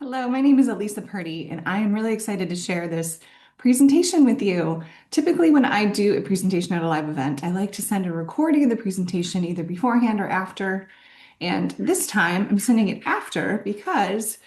Hello, my name is Elisa Purdy, and I am really excited to share this presentation with you. Typically, when I do a presentation at a live event, I like to send a recording of the presentation either beforehand or after. And this time, I'm sending it after because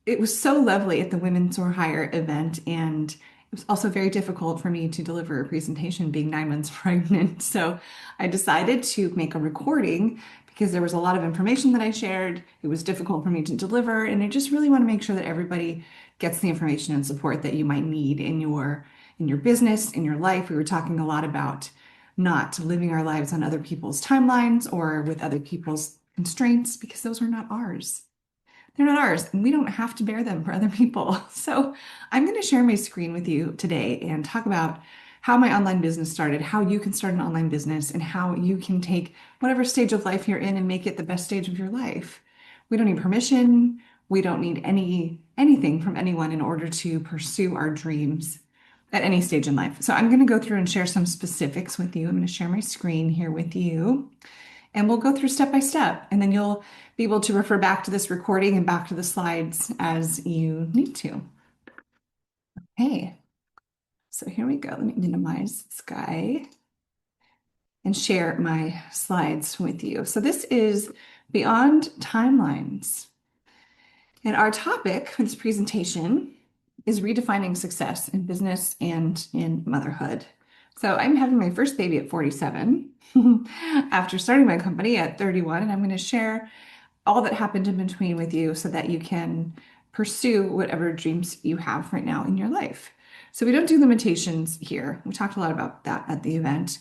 it was so lovely at the Women Soar Higher event, and it was also very difficult for me to deliver a presentation being 9 months pregnant. So I decided to make a recording because there was a lot of information that I shared. It was difficult for me to deliver, and I just really want to make sure that everybody gets the information and support that you might need in your business, in your life. We were talking a lot about not living our lives on other people's timelines or with other people's constraints because those are not ours. They're not ours, and we don't have to bear them for other people. So I'm going to share my screen with you today and talk about how my online business started, how you can start an online business, and how you can take whatever stage of life you're in and make it the best stage of your life. We don't need permission. We don't need anything from anyone in order to pursue our dreams at any stage in life. So I'm going to go through and share some specifics with you. I'm going to share my screen here with you. And we'll go through step by step, and then you'll be able to refer back to this recording and back to the slides as you need to. Hey, so here we go. Let me minimize this guy and share my slides with you. So this is Beyond Timelines. And our topic for this presentation is redefining success in business and in motherhood. So I'm having my first baby at 47 after starting my company at 31, and I'm going to share all that happened in between with you so that you can pursue whatever dreams you have right now in your life. So we don't do limitations here. We talked a lot about that at the event.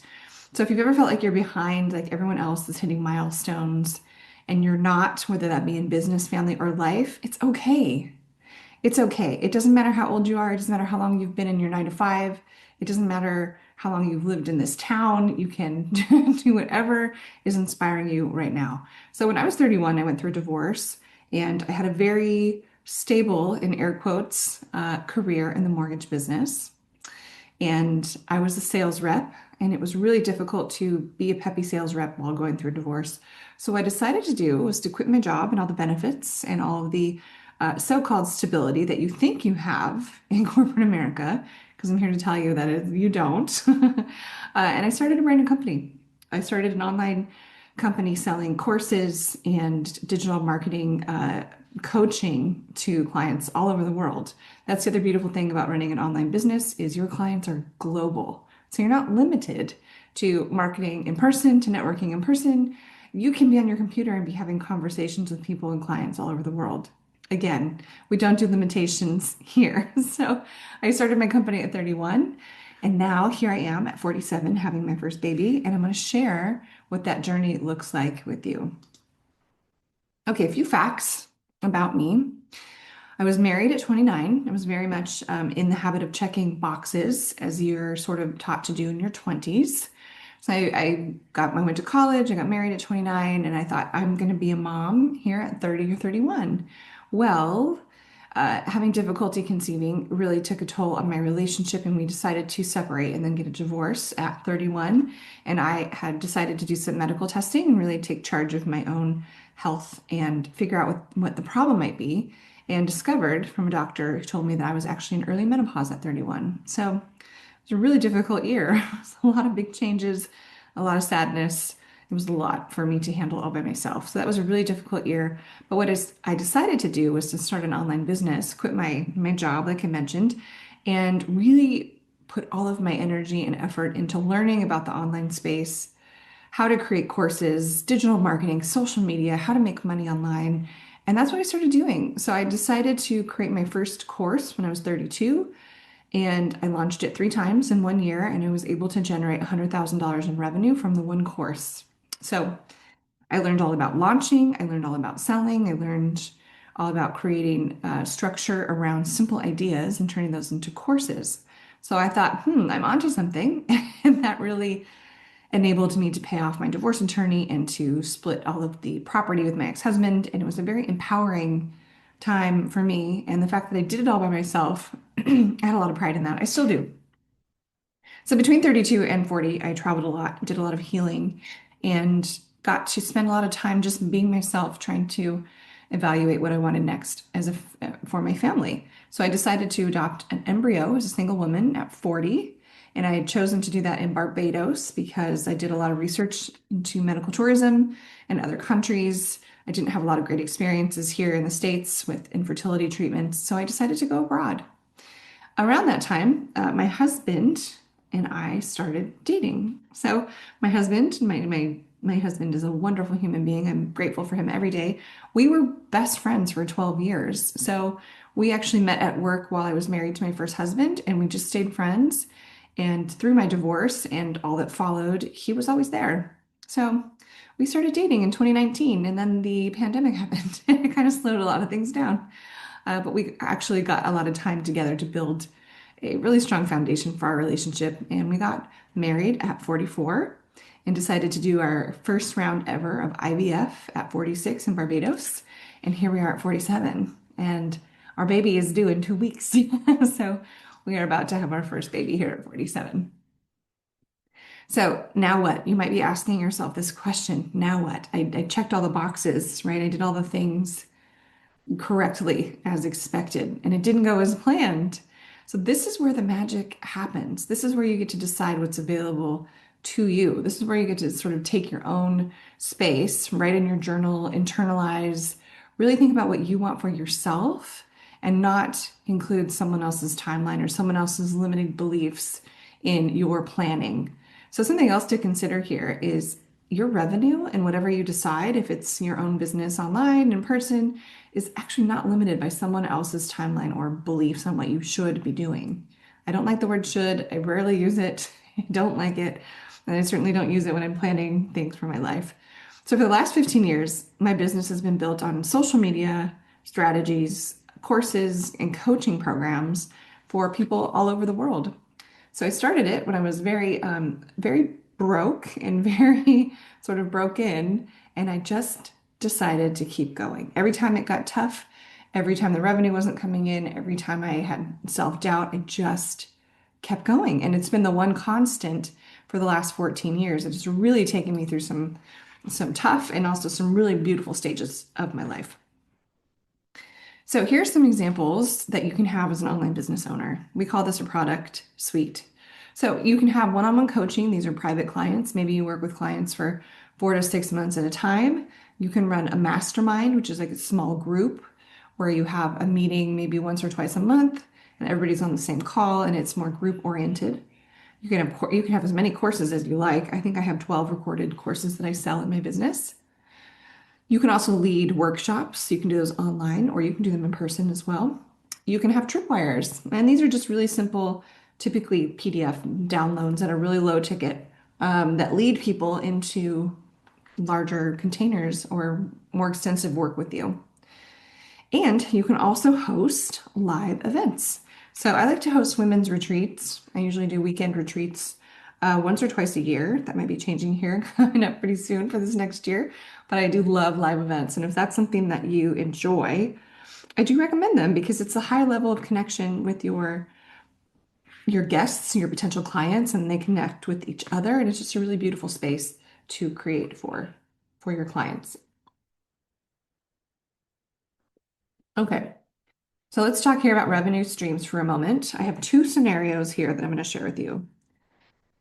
So if you've ever felt like you're behind, like everyone else is hitting milestones and you're not, whether that be in business, family, or life, it's okay. It's okay. It doesn't matter how old you are. It doesn't matter how long you've been in your 9 to 5. It doesn't matter how long you've lived in this town. You can do whatever is inspiring you right now. So when I was 31, I went through a divorce and I had a very stable, in air quotes, career in the mortgage business. And I was a sales rep, and it was really difficult to be a peppy sales rep while going through a divorce. So what I decided to do was to quit my job and all the benefits and all of the so-called stability that you think you have in corporate America, because I'm here to tell you that you don't. And I started a brand new company. I started an online company selling courses and digital marketing coaching to clients all over the world. That's the other beautiful thing about running an online business is your clients are global. So you're not limited to marketing in person, to networking in person. You can be on your computer and be having conversations with people and clients all over the world. Again, we don't do limitations here. So I started my company at 31, and now here I am at 47 having my first baby, and I'm going to share what that journey looks like with you. Okay, a few facts about me. I was married at 29. I was very much in the habit of checking boxes as you're sort of taught to do in your 20s. So I went to college, I got married at 29, and I thought I'm going to be a mom here at 30 or 31. Well, having difficulty conceiving really took a toll on my relationship, and we decided to separate and then get a divorce at 31. And I had decided to do some medical testing and really take charge of my own health and figure out what the problem might be. And discovered from a doctor who told me that I was actually in early menopause at 31. So it was a really difficult year. It was a lot of big changes, a lot of sadness. It was a lot for me to handle all by myself. So that was a really difficult year. But I decided to do was to start an online business, quit my job, like I mentioned, and really put all of my energy and effort into learning about the online space, how to create courses, digital marketing, social media, how to make money online. And that's what I started doing. So I decided to create my first course when I was 32, and I launched it 3 times in one year, and I was able to generate $100,000 in revenue from the one course. So I learned all about launching, I learned all about selling, I learned all about creating structure around simple ideas and turning those into courses. So I thought, I'm onto something. And that really enabled me to pay off my divorce attorney and to split all of the property with my ex-husband. And it was a very empowering time for me. And the fact that I did it all by myself, I had a lot of pride in that. I still do. So between 32 and 40, I traveled a lot, did a lot of healing, and got to spend a lot of time just being myself, trying to evaluate what I wanted next for my family. So I decided to adopt an embryo as a single woman at 40. And I had chosen to do that in Barbados because I did a lot of research into medical tourism in other countries. I didn't have a lot of great experiences here in the States with infertility treatments, so I decided to go abroad. Around that time, my husband and I started dating. So my husband is a wonderful human being. I'm grateful for him every day. We were best friends for 12 years. So we actually met at work while I was married to my first husband, and we just stayed friends. And through my divorce and all that followed, he was always there. So we started dating in 2019, and then the pandemic happened, and it kind of slowed a lot of things down. But we actually got a lot of time together to build a really strong foundation for our relationship. And we got married at 44 and decided to do our first round ever of IVF at 46 in Barbados. And here we are at 47. And our baby is due in 2 weeks. So we are about to have our first baby here at 47. So now what? You might be asking yourself this question. Now what? I checked all the boxes, right? I did all the things correctly as expected, and it didn't go as planned. So this is where the magic happens. This is where you get to decide what's available to you. This is where you get to sort of take your own space, write in your journal, internalize, really think about what you want for yourself and not include someone else's timeline or someone else's limited beliefs in your planning. So something else to consider here is your revenue and whatever you decide, if it's your own business online, in person, is actually not limited by someone else's timeline or beliefs on what you should be doing. I don't like the word should. I rarely use it. I don't like it. And I certainly don't use it when I'm planning things for my life. So for the last 15 years, my business has been built on social media, strategies, courses, and coaching programs for people all over the world. So I started it when I was very broke and very sort of broken, and I just decided to keep going. Every time it got tough, every time the revenue wasn't coming in, every time I had self-doubt, I just kept going. And it's been the one constant for the last 14 years. It's really taken me through some tough and also some really beautiful stages of my life. So here's some examples that you can have as an online business owner. We call this a product suite. So you can have one-on-one coaching. These are private clients. Maybe you work with clients for 4 to 6 months at a time. You can run a mastermind, which is like a small group where you have a meeting maybe once or twice a month and everybody's on the same call and it's more group oriented. You can have as many courses as you like. I think I have 12 recorded courses that I sell in my business. You can also lead workshops. You can do those online or you can do them in person as well. You can have tripwires, and these are just really simple, typically PDF downloads that are really low ticket that lead people into larger containers or more extensive work with you. And you can also host live events. So I like to host women's retreats. I usually do weekend retreats once or twice a year. That might be changing here coming up pretty soon for this next year. But I do love live events. And if that's something that you enjoy, I do recommend them because it's a high level of connection with your guests, your potential clients, and they connect with each other. And it's just a really beautiful space to create for your clients. Okay. So let's talk here about revenue streams for a moment. I have two scenarios here that I'm going to share with you.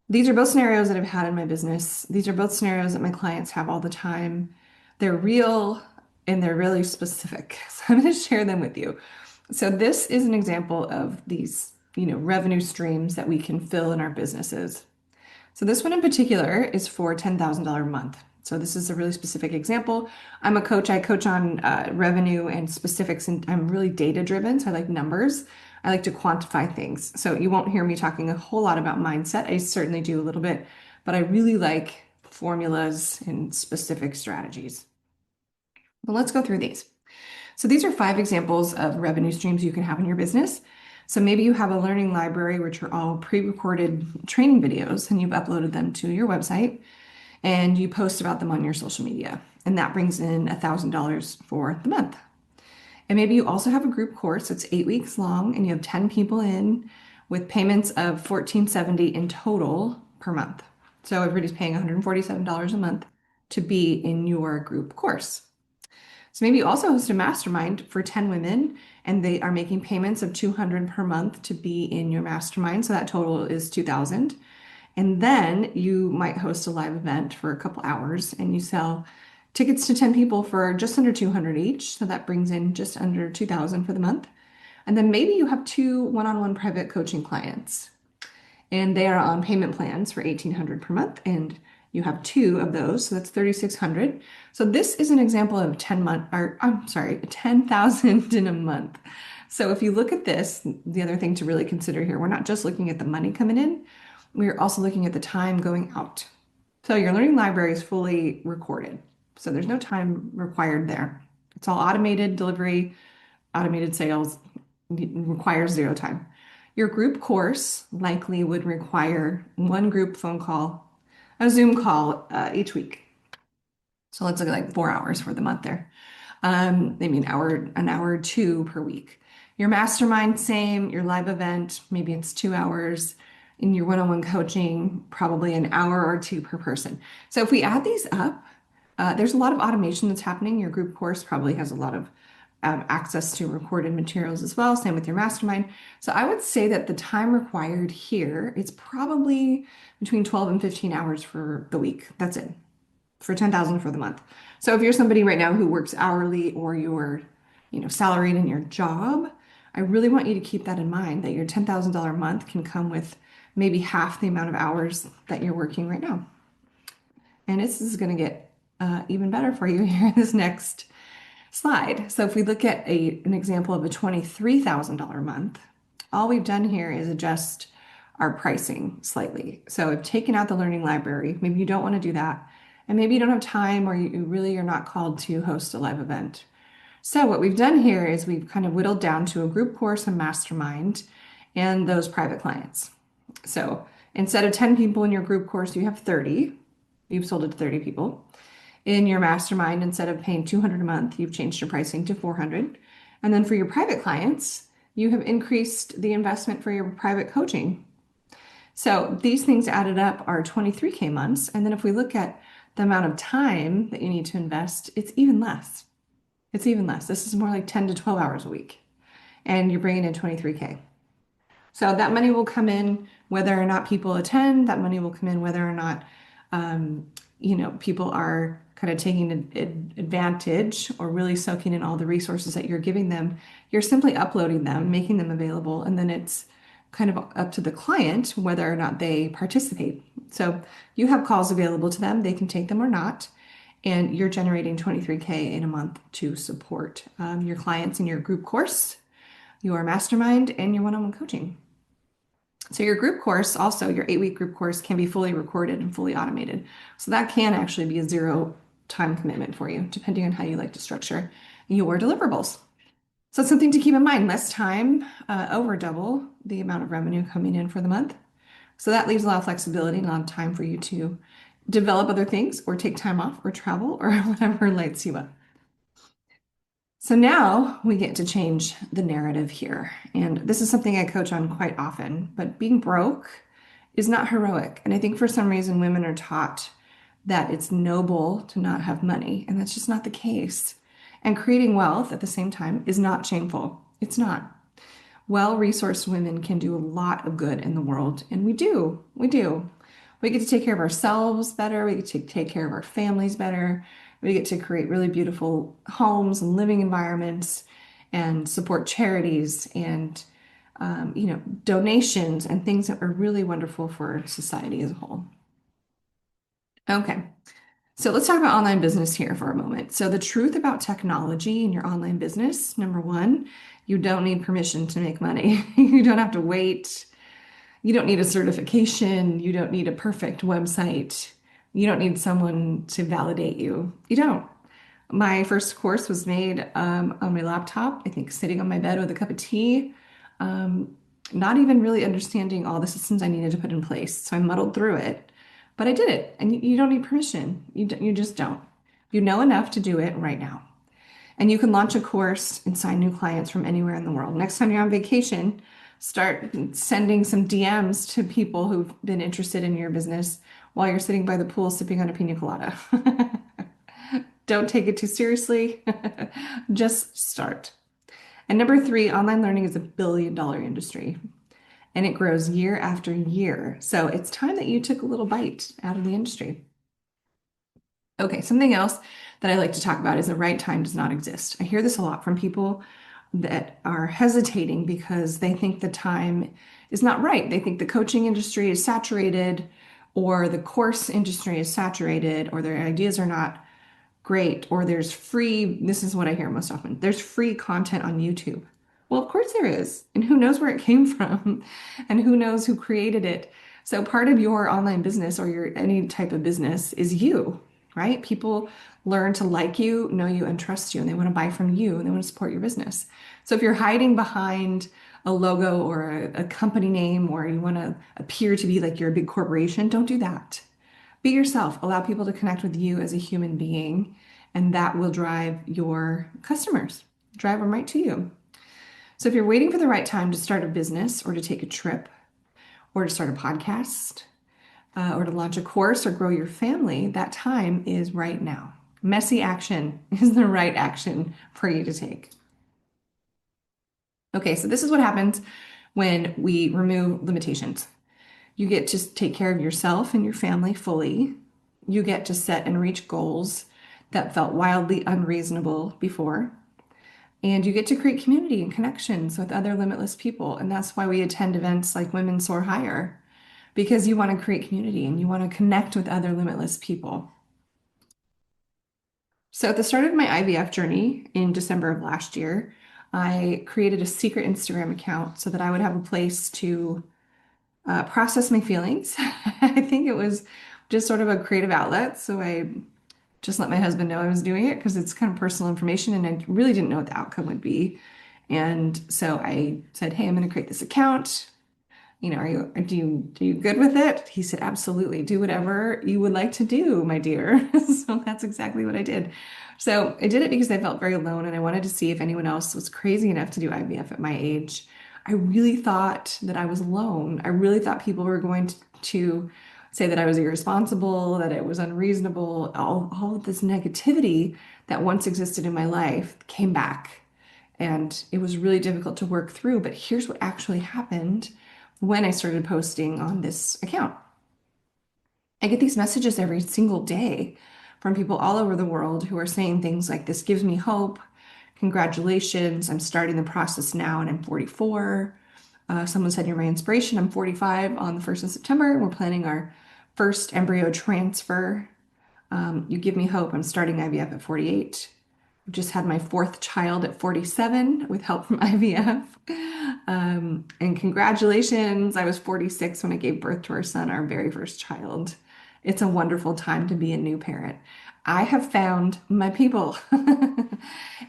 These are both scenarios that I've had in my business. These are both scenarios that my clients have all the time. They're real and they're really specific. So I'm going to share them with you. So this is an example of these, revenue streams that we can fill in our businesses. So this one in particular is for $10,000 a month. So this is a really specific example. I'm a coach. I coach on revenue and specifics, and I'm really data driven. So I like numbers. I like to quantify things. So you won't hear me talking a whole lot about mindset. I certainly do a little bit, but I really like formulas and specific strategies. Well, let's go through these. So these are 5 examples of revenue streams you can have in your business. So maybe you have a learning library, which are all pre-recorded training videos, and you've uploaded them to your website and you post about them on your social media. And that brings in $1,000 for the month. And maybe you also have a group course that's 8 weeks long and you have 10 people in with payments of $1,470 in total per month. So everybody's paying $147 a month to be in your group course. So maybe you also host a mastermind for 10 women and they are making payments of 200 per month to be in your mastermind. So that total is 2000. And then you might host a live event for a couple hours and you sell tickets to 10 people for just under 200 each. So that brings in just under 2000 for the month. And then maybe you have two one-on-one private coaching clients and they are on payment plans for 1800 per month and you have two of those, so that's 3600. So this is an example of 10 month or I'm sorry, 10,000 in a month. So if you look at this, the other thing to really consider here, we're not just looking at the money coming in, we're also looking at the time going out. So your learning library is fully recorded. So there's no time required there. It's all automated delivery, automated sales, requires zero time. Your group course likely would require one group phone call, a Zoom call each week. So let's look at like 4 hours for the month there. Maybe an hour or two per week. Your mastermind, same. Your live event, maybe it's 2 hours. In your one-on-one coaching, probably an hour or two per person. So if we add these up, there's a lot of automation that's happening. Your group course probably has a lot of access to recorded materials as well. Same with your mastermind. So I would say that the time required here is probably between 12 and 15 hours for the week. That's it for 10,000 for the month. So if you're somebody right now who works hourly or you're, salaried in your job, I really want you to keep that in mind that your $10,000 a month can come with maybe half the amount of hours that you're working right now. And this is going to get even better for you here in this next slide. So if we look at an example of a $23,000 a month, all we've done here is adjust our pricing slightly. So I've taken out the learning library. Maybe you don't want to do that. And maybe you don't have time or you really are not called to host a live event. So what we've done here is we've kind of whittled down to a group course, a mastermind, and those private clients. So instead of 10 people in your group course, you have 30. You've sold it to 30 people. In your mastermind, instead of paying 200 a month, you've changed your pricing to 400. And then for your private clients, you have increased the investment for your private coaching. So these things added up are 23K months. And then if we look at the amount of time that you need to invest, it's even less. It's even less. This is more like 10 to 12 hours a week. And you're bringing in 23K. So that money will come in whether or not people attend. That money will come in whether or not, people are kind of taking advantage or really soaking in all the resources that you're giving them. You're simply uploading them, making them available, and then it's kind of up to the client whether or not they participate. So you have calls available to them. They can take them or not. And you're generating 23K in a month to support your clients in your group course, your mastermind, and your one-on-one coaching. So your group course, also your 8-week group course, can be fully recorded and fully automated. So that can actually be a zero time commitment for you, depending on how you like to structure your deliverables. So it's something to keep in mind. Less time, over double the amount of revenue coming in for the month. So that leaves a lot of flexibility and a lot of time for you to develop other things or take time off or travel or whatever lights you up. So now we get to change the narrative here. And this is something I coach on quite often, but being broke is not heroic. And I think for some reason women are taught that it's noble to not have money, and that's just not the case. And creating wealth at the same time is not shameful. It's not. Well-resourced women can do a lot of good in the world, and we do. We do. We get to take care of ourselves better. We get to take care of our families better. We get to create really beautiful homes and living environments and support charities and, donations and things that are really wonderful for society as a whole. Okay, so let's talk about online business here for a moment. So the truth about technology in your online business, number one, you don't need permission to make money. You don't have to wait. You don't need a certification. You don't need a perfect website. You don't need someone to validate you. You don't. My first course was made on my laptop, I think sitting on my bed with a cup of tea, not even really understanding all the systems I needed to put in place. So I muddled through it, but I did it. And you don't need permission. You just don't. You know enough to do it right now. And you can launch a course and sign new clients from anywhere in the world. Next time you're on vacation, start sending some DMs to people who've been interested in your business while you're sitting by the pool sipping on a pina colada. Don't take it too seriously. Just start. And number three, online learning is a $1 billion industry and it grows year after year. So it's time that you took a little bite out of the industry. Okay, something else that I like to talk about is the right time does not exist. I hear this a lot from people that are hesitating because they think the time is not right. They think the coaching industry is saturated, or the course industry is saturated, or their ideas are not great, or there's free, this is what I hear most often, there's free content on YouTube. Well, of course there is. And who knows where it came from and who knows who created it. So part of your online business or your any type of business is you, right? People learn to like you, know you, and trust you, and they want to buy from you and they want to support your business. So if you're hiding behind a logo or a company name or you want to appear to be like you're a big corporation, don't do that. Be yourself. Allow people to connect with you as a human being, and that will drive your customers, drive them right to you. So if you're waiting for the right time to start a business or to take a trip or to start a podcast or to launch a course or grow your family, that time is right now. Messy action is the right action for you to take. Okay, so this is what happens when we remove limitations. You get to take care of yourself and your family fully. You get to set and reach goals that felt wildly unreasonable before. And you get to create community and connections with other limitless people. And that's why we attend events like Women Soar Higher, because you want to create community and you want to connect with other limitless people. So at the start of my IVF journey in December of last year, I created a secret Instagram account so that I would have a place to process my feelings. I think it was just sort of a creative outlet. So I just let my husband know I was doing it because it's kind of personal information and I really didn't know what the outcome would be. And so I said, hey, I'm going to create this account. You know, are you good with it? He said, absolutely. Do whatever you would like to do, my dear. So that's exactly what I did. So I did it because I felt very alone and I wanted to see if anyone else was crazy enough to do IVF at my age. I really thought that I was alone. I really thought people were going to say that I was irresponsible, that it was unreasonable. All of this negativity that once existed in my life came back. And it was really difficult to work through. But here's what actually happened when I started posting on this account. I get these messages every single day from people all over the world who are saying things like, this gives me hope. Congratulations, I'm starting the process now and I'm 44. Someone said, you're my inspiration. I'm 45 on the 1st of September. We're planning our first embryo transfer. You give me hope. I'm starting IVF at 48. Just had my fourth child at 47 with help from IVF. And congratulations, I was 46 when I gave birth to our son, our very first child. It's a wonderful time to be a new parent. I have found my people.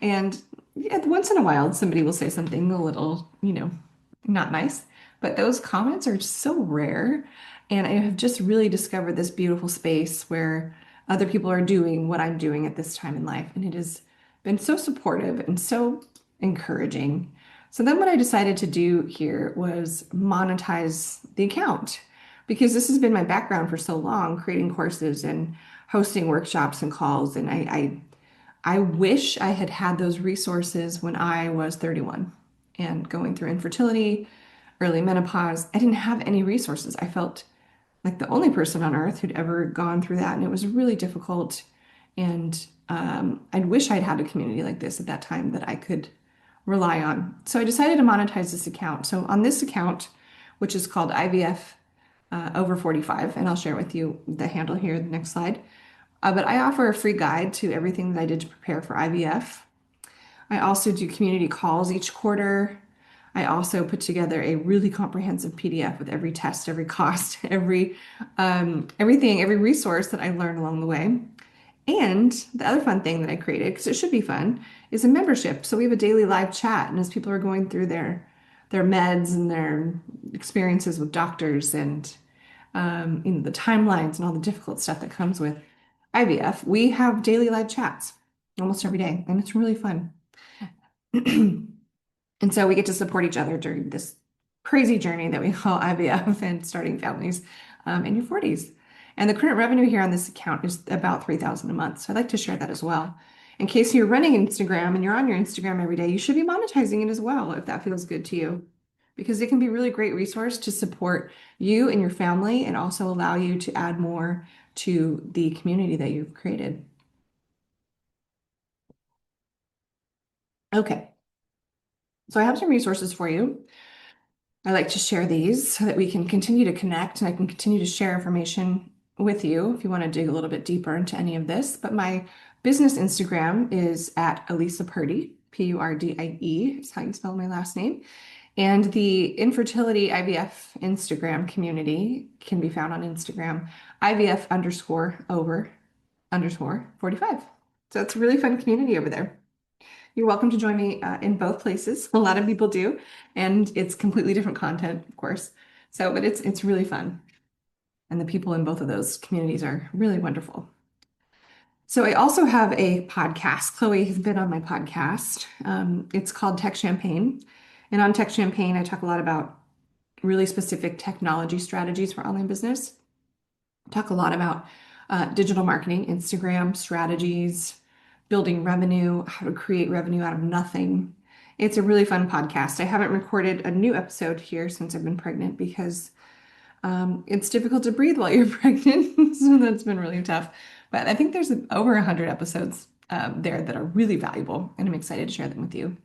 And yeah, once in a while, somebody will say something a little, not nice. But those comments are so rare. And I have just really discovered this beautiful space where other people are doing what I'm doing at this time in life. And it has been so supportive and so encouraging. So then what I decided to do here was monetize the account because this has been my background for so long, creating courses and hosting workshops and calls. And I wish I had had those resources when I was 31 and going through infertility, early menopause. I didn't have any resources. I felt like the only person on earth who'd ever gone through that. And it was really difficult. And I wish I'd had a community like this at that time that I could rely on. So I decided to monetize this account. So on this account, which is called IVF over 45, and I'll share with you the handle here, the next slide. But I offer a free guide to everything that I did to prepare for IVF. I also do community calls each quarter. I also put together a really comprehensive PDF with every test, every cost, everything, every resource that I learned along the way. And the other fun thing that I created, because it should be fun, is a membership. So we have a daily live chat, and as people are going through their meds and their experiences with doctors and the timelines and all the difficult stuff that comes with IVF, we have daily live chats almost every day, and it's really fun. And so we get to support each other during this crazy journey that we call IVF and starting families in your 40s. And the current revenue here on this account is about 3,000 a month. So I'd like to share that as well. In case you're running Instagram and you're on your Instagram every day, you should be monetizing it as well if that feels good to you, because it can be a really great resource to support you and your family and also allow you to add more to the community that you've created. Okay, so I have some resources for you. I like to share these so that we can continue to connect and I can continue to share information with you if you want to dig a little bit deeper into any of this. But my business Instagram is at Elisa Purdy, Purdie is how you spell my last name. And the infertility IVF Instagram community can be found on Instagram, IVF underscore over underscore 45. So it's a really fun community over there. You're welcome to join me in both places. A lot of people do, and it's completely different content, of course. So, but it's really fun, and the people in both of those communities are really wonderful. So, I also have a podcast. Chloe has been on my podcast. It's called Tech Champagne, and on Tech Champagne, I talk a lot about really specific technology strategies for online business. Talk a lot about digital marketing, Instagram strategies, building revenue, how to create revenue out of nothing. It's a really fun podcast. I haven't recorded a new episode here since I've been pregnant because it's difficult to breathe while you're pregnant. So that's been really tough. But I think there's over 100 episodes there that are really valuable, and I'm excited to share them with you.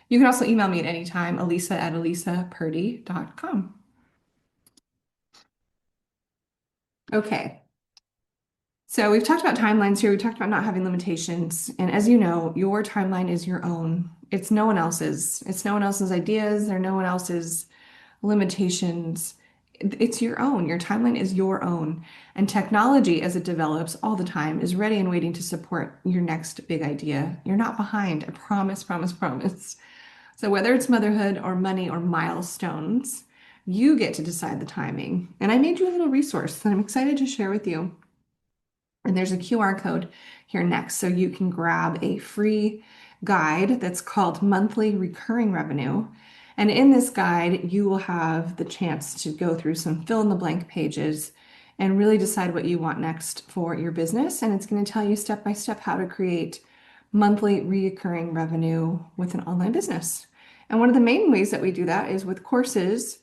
You can also email me at any time, elisa@elisapurdy.com. Okay. So we've talked about timelines here. We talked about not having limitations. And as you know, your timeline is your own. It's no one else's. It's no one else's ideas or no one else's limitations. It's your own. Your timeline is your own. And technology, as it develops all the time, is ready and waiting to support your next big idea. You're not behind. I promise, promise, promise. So whether it's motherhood or money or milestones, you get to decide the timing. And I made you a little resource that I'm excited to share with you. And there's a QR code here next, so you can grab a free guide that's called Monthly Recurring Revenue. And in this guide, you will have the chance to go through some fill in the blank pages and really decide what you want next for your business. And it's going to tell you step by step how to create monthly recurring revenue with an online business. And one of the main ways that we do that is with courses,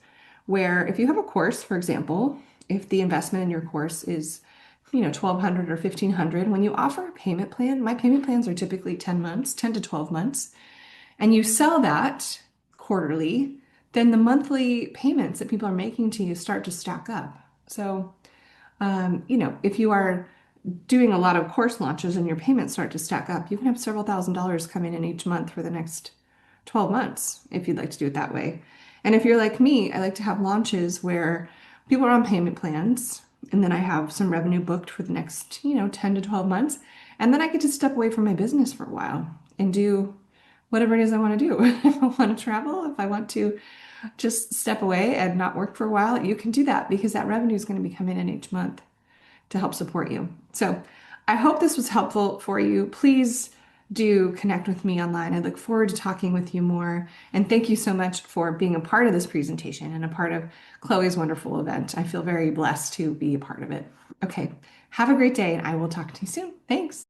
where if you have a course, for example, if the investment in your course is 1,200 or 1,500, when you offer a payment plan, my payment plans are typically 10 months, 10 to 12 months, and you sell that quarterly, then the monthly payments that people are making to you start to stack up. So, if you are doing a lot of course launches and your payments start to stack up, you can have several $1,000s coming in each month for the next 12 months if you'd like to do it that way. And if you're like me, I like to have launches where people are on payment plans and then I have some revenue booked for the next, 10 to 12 months. And then I get to step away from my business for a while and do whatever it is I want to do. If I want to travel, if I want to just step away and not work for a while, you can do that because that revenue is going to be coming in each month to help support you. So I hope this was helpful for you. Please do connect with me online. I look forward to talking with you more. And thank you so much for being a part of this presentation and a part of Chloe's wonderful event. I feel very blessed to be a part of it. Okay, have a great day, and I will talk to you soon. Thanks.